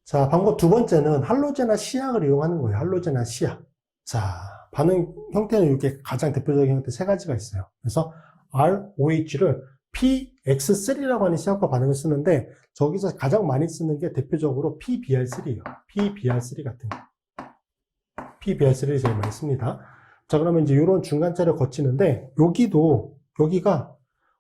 자, 방법 두 번째는 할로제나 시약을 이용하는 거예요. 할로제나 시약. 자, 반응 형태는 이렇게 가장 대표적인 형태 세 가지가 있어요. 그래서 ROH를 PX3라고 하는 시약과 반응을 쓰는데, 저기서 가장 많이 쓰는 게 대표적으로 PBr3예요. PBr3 같은 거. PBr3를 제일 많이 씁니다. 자, 그러면 이제 이런 중간자를 거치는데, 여기가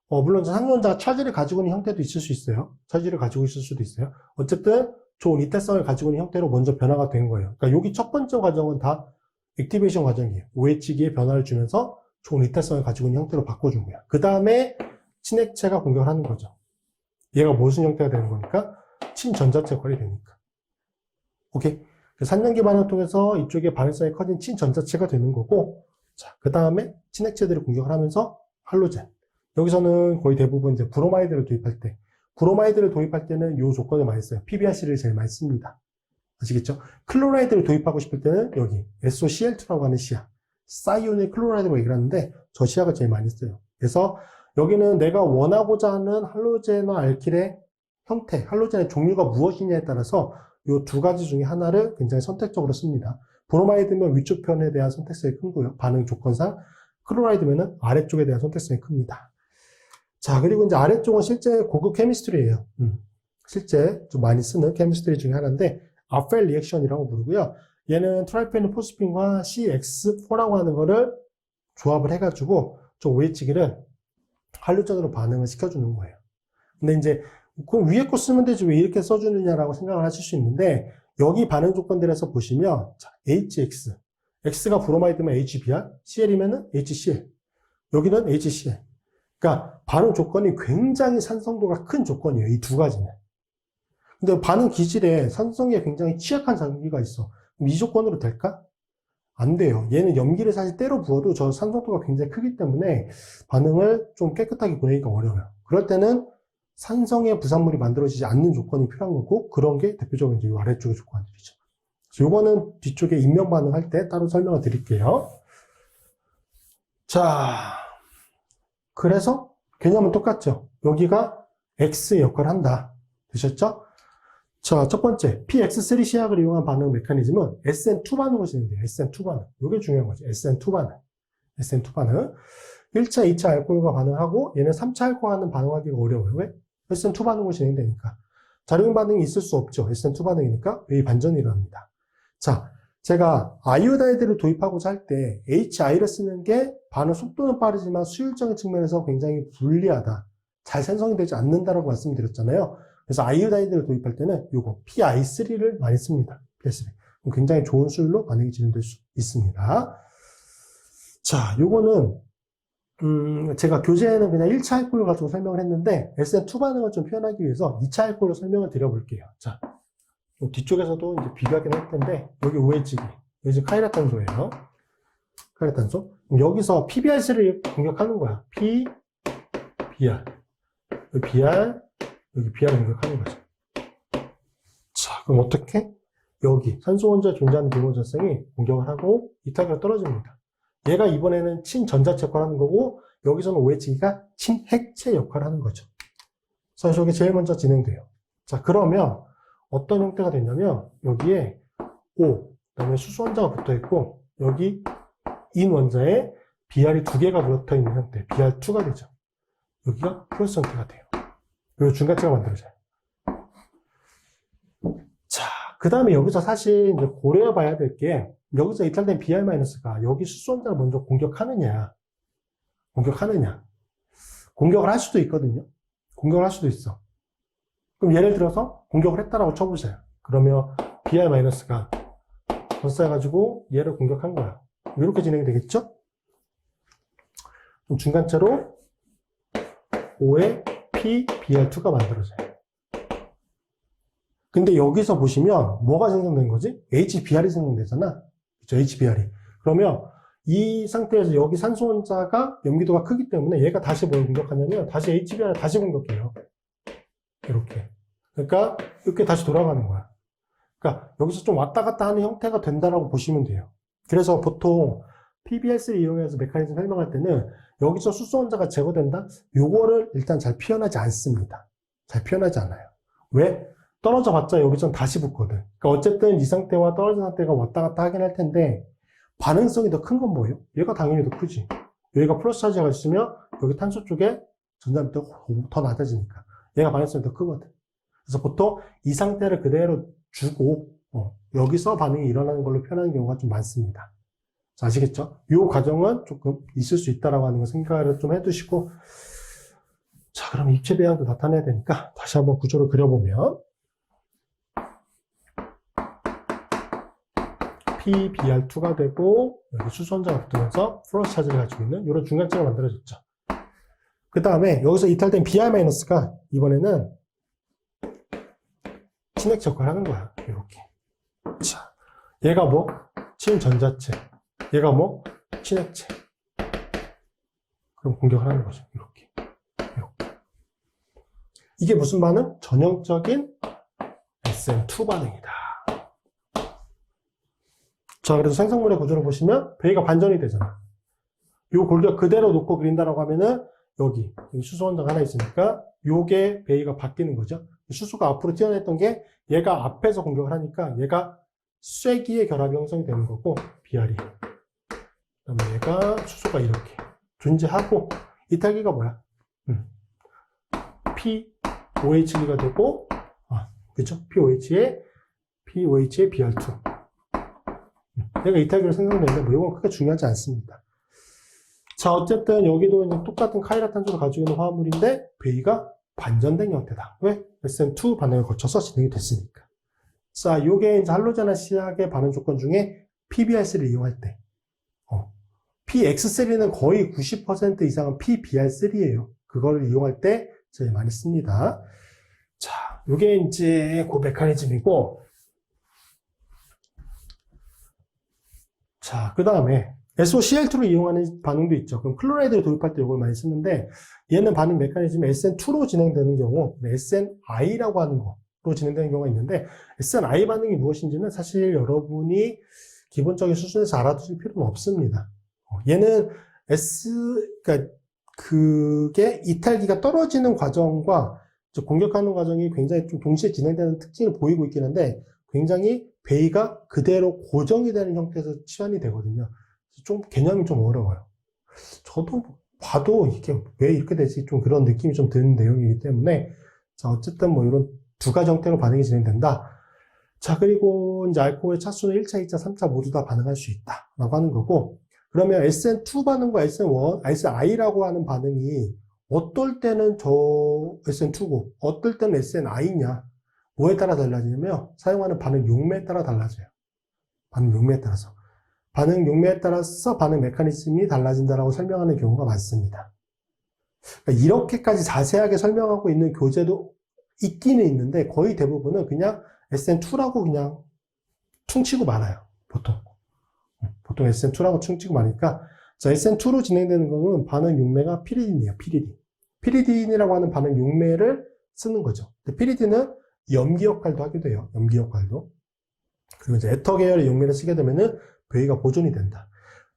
물론 상용자가 차지를 가지고 있는 형태도 있을 수 있어요. 차지를 가지고 있을 수도 있어요. 어쨌든 좋은 이탈성을 가지고 있는 형태로 먼저 변화가 된 거예요. 그러니까 여기 첫 번째 과정은 다 액티베이션 과정이에요. OH기에 변화를 주면서 좋은 이탈성을 가지고 있는 형태로 바꿔준 거야. 그 다음에 친액체가 공격을 하는 거죠. 얘가 무슨 형태가 되는 거니까? 친전자체 역할이 되니까. 오케이? 산전기 반응을 통해서 이쪽에 반응성이 커진 친전자체가 되는 거고, 자, 그 다음에 친액체들을 공격을 하면서 할로젠. 여기서는 거의 대부분 이제 브로마이드를 도입할 때는 이 조건을 많이 써요. PBrC를 제일 많이 씁니다. 아시겠죠? 클로라이드를 도입하고 싶을 때는 여기 SOCl2라고 하는 시약, 사이온의 클로라이드라고 얘기를 하는데 저 시약을 제일 많이 써요. 그래서 여기는 내가 원하고자 하는 할로젠과 알킬의 형태, 할로젠의 종류가 무엇이냐에 따라서 이 두 가지 중에 하나를 굉장히 선택적으로 씁니다. 브로마이드면 위쪽 편에 대한 선택성이 크고요. 반응 조건상 클로라이드면은 아래쪽에 대한 선택성이 큽니다. 자, 그리고 이제 아래쪽은 실제 고급 케미스트리예요. 실제 좀 많이 쓰는 케미스트리 중에 하나인데 아펠 리액션이라고 부르고요. 얘는 트라이페놀 포스핀과 CX4라고 하는 거를 조합을 해가지고 저 OH기를 할로젠으로 반응을 시켜주는 거예요. 근데 이제 그럼 위에 거 쓰면 되지 왜 이렇게 써주느냐라고 생각을 하실 수 있는데 여기 반응 조건들에서 보시면 자, HX, X가 브로마이드면 HBr, CL이면은 HCl, 여기는 HCl. 그러니까 반응 조건이 굉장히 산성도가 큰 조건이에요. 이 두 가지는. 근데 반응 기질에 산성에 굉장히 취약한 장기가 있어. 그럼 이 조건으로 될까? 안 돼요. 얘는 염기를 사실 때려 부어도 저 산성도가 굉장히 크기 때문에 반응을 좀 깨끗하게 보내기가 어려워요. 그럴 때는 산성의 부산물이 만들어지지 않는 조건이 필요한 거고 그런 게 대표적인 이제 이 아래쪽의 조건들이죠. 요거는 뒤쪽에 인명 반응할 때 따로 설명을 드릴게요. 자, 그래서 개념은 똑같죠. 여기가 X의 역할을 한다. 되셨죠? 자, 첫 번째 PX3 시약을 이용한 반응 메커니즘은 SN2 반응을 쓰는데요. SN2 반응. 이게 중요한 거죠. SN2 반응. SN2 반응. 1차, 2차 알코올과 반응하고 얘는 3차 알코올과는 반응하기가 어려워요. 왜? SN2 반응으로 진행되니까. 작용 반응이 있을 수 없죠. SN2 반응이니까 이 반전이 일어납니다. 자, 제가 아이오다이드를 도입하고자 할 때 HI를 쓰는 게 반응 속도는 빠르지만 수율적인 측면에서 굉장히 불리하다. 잘 생성이 되지 않는다라고 말씀드렸잖아요. 그래서 아이오다이드를 도입할 때는 요거 PI3를 많이 씁니다. PI3. 굉장히 좋은 수율로 반응이 진행될 수 있습니다. 자, 요거는 제가 교재에는 그냥 1차 알코올 가지고 설명을 했는데 SN2 반응을 좀 표현하기 위해서 2차 알코올로 설명을 드려볼게요. 자, 뒤쪽에서도 이제 비교하긴 할 텐데 여기 OH기, 여기 지금 카이라탄소예요. 카이라탄소. 여기서 PBrC를 공격하는 거야. PBr, 여기 BR, 여기 BR을 공격하는 거죠. 자, 그럼 어떻게? 여기 산소 원자에 존재하는 비공전성이 공격을 하고 이탈가가 떨어집니다. 얘가 이번에는 친전자체 역할을 하는 거고 여기서는 OH기가 친핵체 역할을 하는 거죠. 그래서 이게 제일 먼저 진행돼요. 자, 그러면 어떤 형태가 되냐면 여기에 O, 그다음에 수소 원자가 붙어 있고 여기 인 원자에 BR이 두 개가 붙어 있는 형태, BR2가 되죠. 여기가 플러스 형태가 돼요. 그리고 중간체가 만들어져요. 자, 그 다음에 여기서 사실 이제 고려해 봐야 될 게 여기서 이탈된 BR-가 여기 수소 원자를 먼저 공격하느냐. 공격을 할 수도 있거든요. 공격을 할 수도 있어. 그럼 예를 들어서 공격을 했다라고 쳐보세요. 그러면 BR-가 덧싸여가지고 얘를 공격한 거야. 이렇게 진행이 되겠죠? 그럼 중간체로 O의 PBr2가 만들어져요. 근데 여기서 보시면 뭐가 생성된 거지? HBr이 생성되잖아. 그렇죠? HBr이. 그러면 이 상태에서 여기 산소 원자가 염기도가 크기 때문에 얘가 다시 뭘 공격하냐면 다시 HBr을 다시 공격해요. 이렇게. 그러니까 이렇게 다시 돌아가는 거야. 그러니까 여기서 좀 왔다 갔다 하는 형태가 된다라고 보시면 돼요. 그래서 보통 PBrC를 이용해서 메커니즘 설명할 때는 여기서 수소 원자가 제거된다? 요거를 일단 잘 표현하지 않습니다. 잘 표현하지 않아요. 왜? 떨어져 봤자 여기선 다시 붙거든. 그러니까 어쨌든 이 상태와 떨어진 상태가 왔다 갔다 하긴 할 텐데, 반응성이 더 큰 건 뭐예요? 얘가 당연히 더 크지. 여기가 플러스 차지가 있으면 여기 탄소 쪽에 전자밀도가 더 낮아지니까 얘가 반응성이 더 크거든. 그래서 보통 이 상태를 그대로 주고 여기서 반응이 일어나는 걸로 표현하는 경우가 좀 많습니다. 자, 아시겠죠? 이 과정은 조금 있을 수 있다라고 하는 거 생각을 좀 해두시고, 자, 그럼 입체 배양도 나타내야 되니까 다시 한번 구조를 그려보면 PBr2가 되고 여기 수소원자가 붙으면서 플러스 차지를 가지고 있는 이런 중간점을 만들어졌죠. 그 다음에 여기서 이탈된 Br-가 이번에는 친핵 역할을 하는 거야. 이렇게. 자, 얘가 뭐? 친전자체. 얘가 뭐? 친핵체. 그럼 공격을 하는 거죠. 이렇게. 이렇게. 이게 무슨 반응? 전형적인 SN2 반응이다. 자, 그래서 생성물의 구조를 보시면 베이가 반전이 되잖아. 이 골격 그대로 놓고 그린다라고 하면은 여기 수소 원자가 하나 있으니까 요게 베이가 바뀌는 거죠. 수소가 앞으로 튀어냈던 게 얘가 앞에서 공격을 하니까 얘가 쐐기의 결합이 형성이 되는 거고, BR이. 그다음에 얘가 수소가 이렇게 존재하고, 이탈기가 뭐야? POH2가 되고, 그쵸? POH에 BR2. 얘가 이탈기로 생성되는데 뭐 이건 크게 중요하지 않습니다. 자, 어쨌든 여기도 이제 똑같은 카이라 탄소를 가지고 있는 화합물인데 베이가 반전된 형태다. 왜? SN2 반응을 거쳐서 진행이 됐으니까. 자, 요게 이제 할로제나 시약의 반응 조건 중에 PBr3를 이용할 때, PX3는 거의 90% 이상은 PBr3예요. 그걸 이용할 때 저희 많이 씁니다. 자, 요게 이제 그 메커니즘이고, 자, 그 다음에 SOCl2를 이용하는 반응도 있죠. 그럼 클로라이드를 도입할 때 이걸 많이 쓰는데, 얘는 반응 메커니즘이 SN2로 진행되는 경우, SNI라고 하는 거로 진행되는 경우가 있는데, SNI 반응이 무엇인지는 사실 여러분이 기본적인 수준에서 알아두실 필요는 없습니다. 얘는 그러니까 그게 이탈기가 떨어지는 과정과 공격하는 과정이 굉장히 좀 동시에 진행되는 특징을 보이고 있긴 한데, 굉장히 베이가 그대로 고정이 되는 형태에서 치환이 되거든요. 좀 개념이 좀 어려워요. 저도 봐도 이게 왜 이렇게 되지? 좀 그런 느낌이 좀 드는 내용이기 때문에, 자, 어쨌든 뭐 이런 두 가지 형태로 반응이 진행된다. 자, 그리고 이제 알코올의 차수는 1차, 2차, 3차 모두 다 반응할 수 있다라고 하는 거고, 그러면 SN2 반응과 SN1, SNI라고 하는 반응이 어떨 때는 저 SN2고, 어떨 때는 SNI냐? 뭐에 따라 달라지냐면, 사용하는 반응 용매에 따라 달라져요. 반응 용매에 따라서. 반응 용매에 따라서 반응 메커니즘이 달라진다라고 설명하는 경우가 많습니다. 그러니까 이렇게까지 자세하게 설명하고 있는 교재도 있기는 있는데, 거의 대부분은 그냥 SN2라고 그냥 퉁치고 말아요. 보통 SN2라고 퉁치고 마니까, 자, SN2로 진행되는 거는 반응 용매가 피리딘이에요. 피리딘이라고 하는 반응 용매를 쓰는 거죠. 근데 피리딘은 염기 역할도 하기도 해요. 염기 역할도. 그리고 이제 에터 계열의 용매를 쓰게 되면은 베이가 보존이 된다.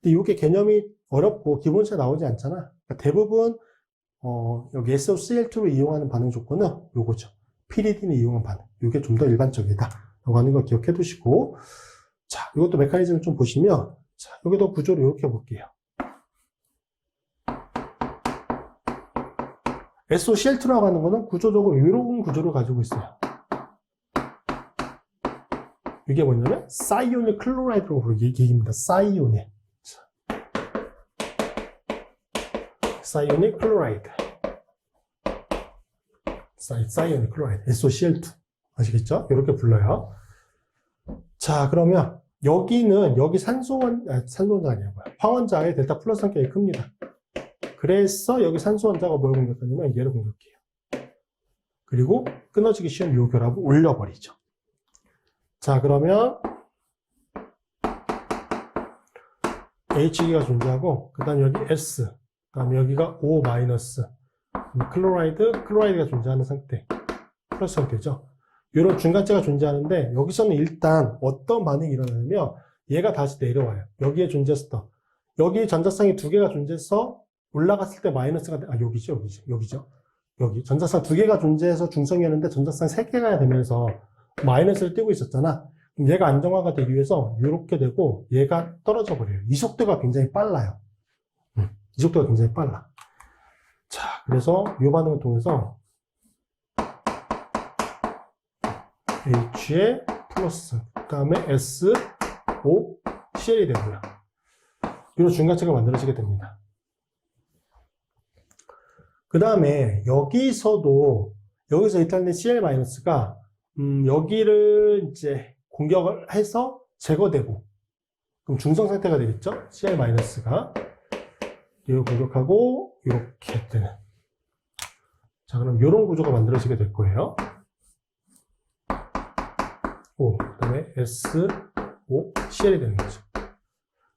근데 이게 개념이 어렵고 기본치가 나오지 않잖아. 그러니까 대부분 여기 SOCl2를 이용하는 반응 조건은 요거죠. 피리딘을 이용한 반응. 이게 좀 더 일반적이다. 라고 하는 거 기억해 두시고, 자, 이것도 메커니즘을 좀 보시면, 자, 여기도 구조를 이렇게 볼게요. SOCl2라고 하는 거는 구조적으로 이런 구조를 가지고 있어요. 이게 뭐냐면 사이오닉 클로라이드라고 부르는 얘기입니다. 사이오닉 클로라이드. 사이오닉 클로라이드. SOCl2. 아시겠죠? 이렇게 불러요. 자, 그러면 여기 산소원자 아니야. 황원자의 델타 플러스 성격이 큽니다. 그래서 여기 산소원자가 뭘 공격하냐면 얘를 공격해요. 그리고 끊어지기 쉬운 요 결합을 올려버리죠. 자, 그러면 H가 존재하고, 그 다음 여기 S, 그 다음 여기가 O 마이너스, 클로라이드가 존재하는 상태, 플러스 상태죠. 이런 중간체가 존재하는데, 여기서는 일단 어떤 반응이 일어나냐면, 얘가 다시 내려와요. 여기에 존재했어. 여기 전자쌍이 두 개가 존재해서 올라갔을 때 마이너스가, 여기죠. 여기. 전자쌍 두 개가 존재해서 중성이었는데, 전자쌍 세 개가 되면서 마이너스를 띄고 있었잖아. 그럼 얘가 안정화가 되기 위해서 이렇게 되고 얘가 떨어져 버려요. 이 속도가 굉장히 빨라요. 이 속도가 굉장히 빨라. 자, 그래서 이 반응을 통해서 H에 플러스, 그 다음에 S, O, CL이 되고요. 이런 중간체가 만들어지게 됩니다. 그 다음에 여기서 이탈된 CL-가 여기를 이제 공격을 해서 제거되고, 그럼 중성 상태가 되겠죠? CL-가 이걸 공격하고 이렇게 되는. 자, 그럼 이런 구조가 만들어지게 될 거예요. 오, 그 다음에 S, O, CL이 되는 거죠.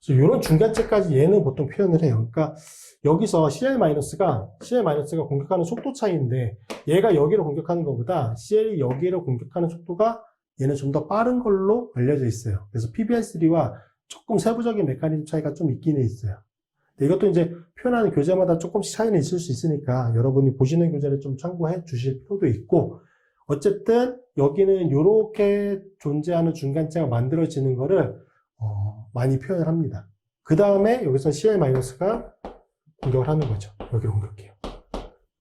그래서 이런 중간체까지 얘는 보통 표현을 해요. 그러니까 여기서 CL-가 공격하는 속도 차이인데 얘가 여기를 공격하는 것보다 CL이 여기를 공격하는 속도가 얘는 좀 더 빠른 걸로 알려져 있어요. 그래서 PBR3와 조금 세부적인 메커니즘 차이가 좀 있기는 있어요. 이것도 이제 표현하는 교재마다 조금씩 차이는 있을 수 있으니까 여러분이 보시는 교재를 좀 참고해 주실 필요도 있고, 어쨌든 여기는 이렇게 존재하는 중간체가 만들어지는 거를 많이 표현을 합니다. 그 다음에 여기서 CL-가 공격을 하는 거죠. 여기를 공격해요.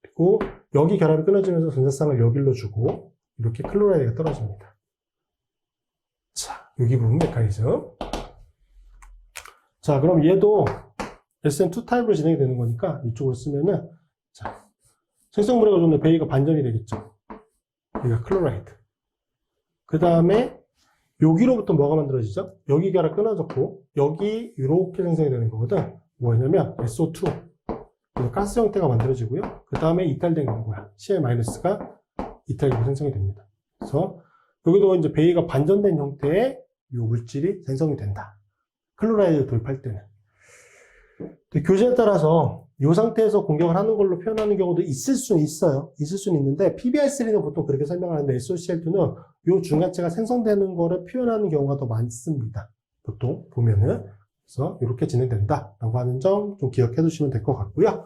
그리고 여기 결합이 끊어지면서 전자쌍을 여기로 주고 이렇게 클로라이드가 떨어집니다. 자, 여기 부분 메커니즘. 자, 그럼 얘도 SN2 타입으로 진행이 되는 거니까 이쪽으로 쓰면은, 자, 생성물의 과정에 베이가 반전이 되겠죠. 여기가 클로라이드. 그 다음에 여기로부터 뭐가 만들어지죠? 여기 결합 끊어졌고 여기 이렇게 생성이 되는 거거든. 뭐냐면 SO2 가스 형태가 만들어지고요. 그 다음에 이탈된 건 뭐야? CL-가 이탈되고 생성이 됩니다. 그래서 여기도 이제 베이가 반전된 형태의 이 물질이 생성이 된다. 클로라이드 도입할 때는. 교재에 따라서 이 상태에서 공격을 하는 걸로 표현하는 경우도 있을 수는 있어요. 있을 수는 있는데 PBR3는 보통 그렇게 설명하는데 SOCl2는 이 중간체가 생성되는 거를 표현하는 경우가 더 많습니다. 보통 보면은. 그래서 이렇게 진행된다라고 하는 점 좀 기억해 두시면 될 것 같고요.